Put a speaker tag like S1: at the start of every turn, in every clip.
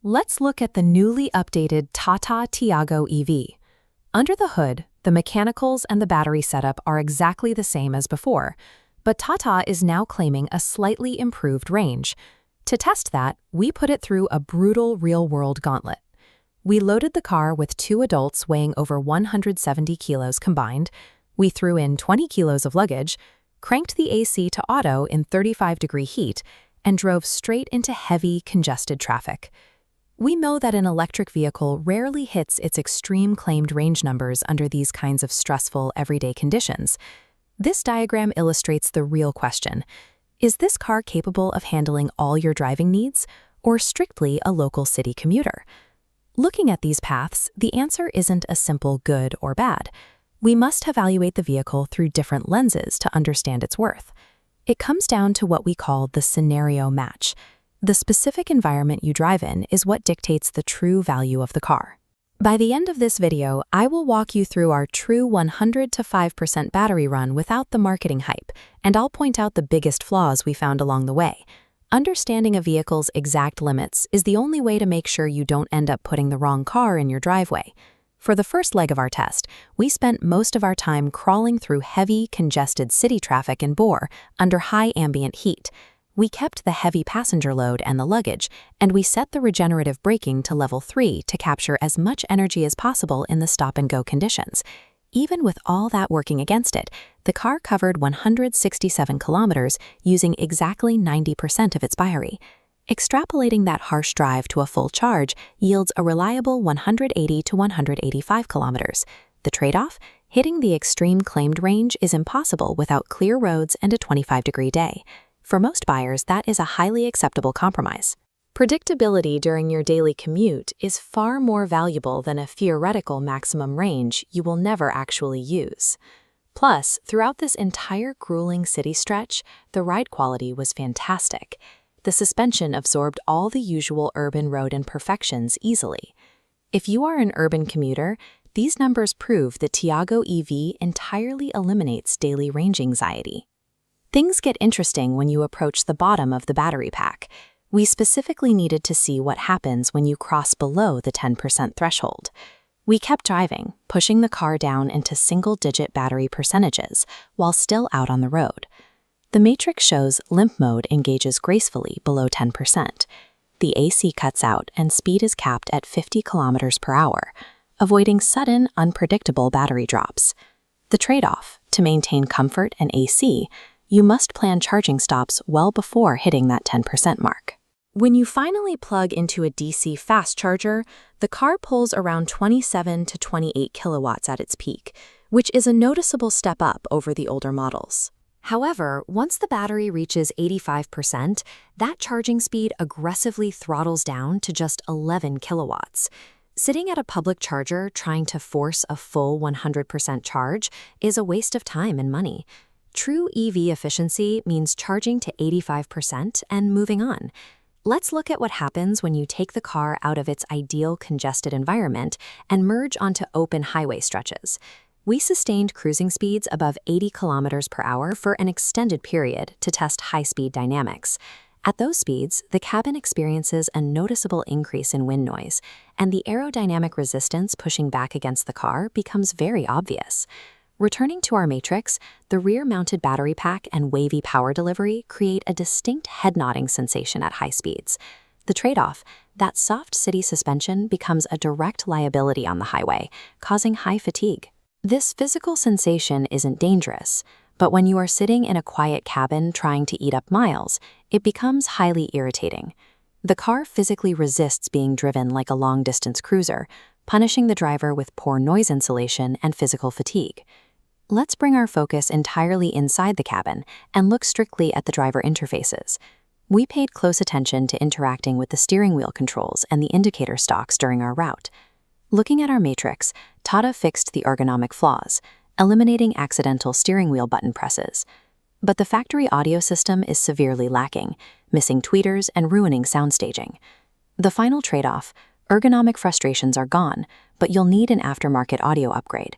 S1: Let's look at the newly updated Tata Tiago EV. Under the hood, the mechanicals and the battery setup are exactly the same as before, but Tata is now claiming a slightly improved range. To test that, we put it through a brutal real-world gauntlet. We loaded the car with 2 adults weighing over 170 kilos combined, we threw in 20 kilos of luggage, cranked the AC to auto in 35-degree heat, and drove straight into heavy, congested traffic. We know that an electric vehicle rarely hits its extreme claimed range numbers under these kinds of stressful, everyday conditions. This diagram illustrates the real question. Is this car capable of handling all your driving needs, or strictly a local city commuter? Looking at these paths, the answer isn't a simple good or bad. We must evaluate the vehicle through different lenses to understand its worth. It comes down to what we call the scenario match. The specific environment you drive in is what dictates the true value of the car. By the end of this video, I will walk you through our true 100 to 5% battery run without the marketing hype, and I'll point out the biggest flaws we found along the way. Understanding a vehicle's exact limits is the only way to make sure you don't end up putting the wrong car in your driveway. For the first leg of our test, we spent most of our time crawling through heavy, congested city traffic in Bor under high ambient heat. We kept the heavy passenger load and the luggage, and we set the regenerative braking to level 3 to capture as much energy as possible in the stop-and-go conditions. Even with all that working against it, the car covered 167 kilometers using exactly 90% of its battery. Extrapolating that harsh drive to a full charge yields a reliable 180 to 185 kilometers. The trade-off? Hitting the extreme claimed range is impossible without clear roads and a 25-degree day. For most buyers, that is a highly acceptable compromise. Predictability during your daily commute is far more valuable than a theoretical maximum range you will never actually use. Plus, throughout this entire grueling city stretch, the ride quality was fantastic. The suspension absorbed all the usual urban road imperfections easily. If you are an urban commuter, these numbers prove that Tiago EV entirely eliminates daily range anxiety. Things get interesting when you approach the bottom of the battery pack. We specifically needed to see what happens when you cross below the 10% threshold. We kept driving, pushing the car down into single-digit battery percentages while still out on the road. The matrix shows limp mode engages gracefully below 10%. The AC cuts out and speed is capped at 50 kilometers per hour, avoiding sudden, unpredictable battery drops. The trade-off, to maintain comfort and AC, you must plan charging stops well before hitting that 10% mark. When you finally plug into a DC fast charger, the car pulls around 27 to 28 kilowatts at its peak, which is a noticeable step up over the older models. However, once the battery reaches 85%, that charging speed aggressively throttles down to just 11 kilowatts. Sitting at a public charger trying to force a full 100% charge is a waste of time and money. True EV efficiency means charging to 85% and moving on. Let's look at what happens when you take the car out of its ideal congested environment and merge onto open highway stretches. We sustained cruising speeds above 80 kilometers per hour for an extended period to test high-speed dynamics. At those speeds, the cabin experiences a noticeable increase in wind noise, and the aerodynamic resistance pushing back against the car becomes very obvious. Returning to our matrix, the rear-mounted battery pack and wavy power delivery create a distinct head-nodding sensation at high speeds. The trade-off, that soft city suspension becomes a direct liability on the highway, causing high fatigue. This physical sensation isn't dangerous, but when you are sitting in a quiet cabin trying to eat up miles, it becomes highly irritating. The car physically resists being driven like a long-distance cruiser, punishing the driver with poor noise insulation and physical fatigue. Let's bring our focus entirely inside the cabin and look strictly at the driver interfaces. We paid close attention to interacting with the steering wheel controls and the indicator stalks during our route. Looking at our matrix, Tata fixed the ergonomic flaws, eliminating accidental steering wheel button presses. But the factory audio system is severely lacking, missing tweeters and ruining sound staging. The final trade-off, ergonomic frustrations are gone, but you'll need an aftermarket audio upgrade.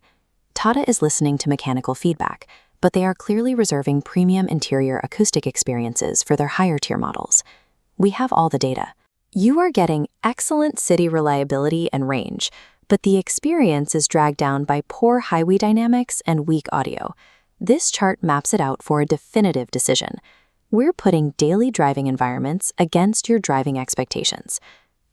S1: Tata is listening to mechanical feedback, but they are clearly reserving premium interior acoustic experiences for their higher-tier models. We have all the data. You are getting excellent city reliability and range, but the experience is dragged down by poor highway dynamics and weak audio. This chart maps it out for a definitive decision. We're putting daily driving environments against your driving expectations.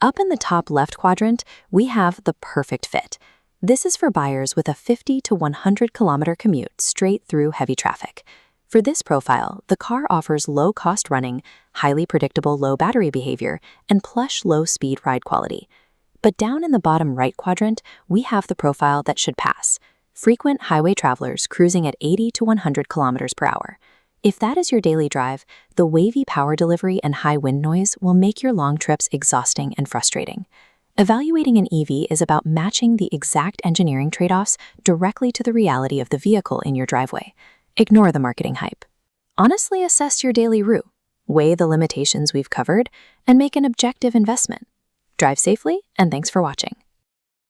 S1: Up in the top left quadrant, we have the perfect fit. This is for buyers with a 50 to 100 kilometer commute straight through heavy traffic. For this profile, the car offers low-cost running, highly predictable low battery behavior, and plush low-speed ride quality. But down in the bottom right quadrant, we have the profile that should pass. Frequent highway travelers cruising at 80 to 100 kilometers per hour. If that is your daily drive, the wavy power delivery and high wind noise will make your long trips exhausting and frustrating. Evaluating an EV is about matching the exact engineering trade-offs directly to the reality of the vehicle in your driveway. Ignore the marketing hype. Honestly assess your daily route, weigh the limitations we've covered, and make an objective investment. Drive safely, and thanks for watching.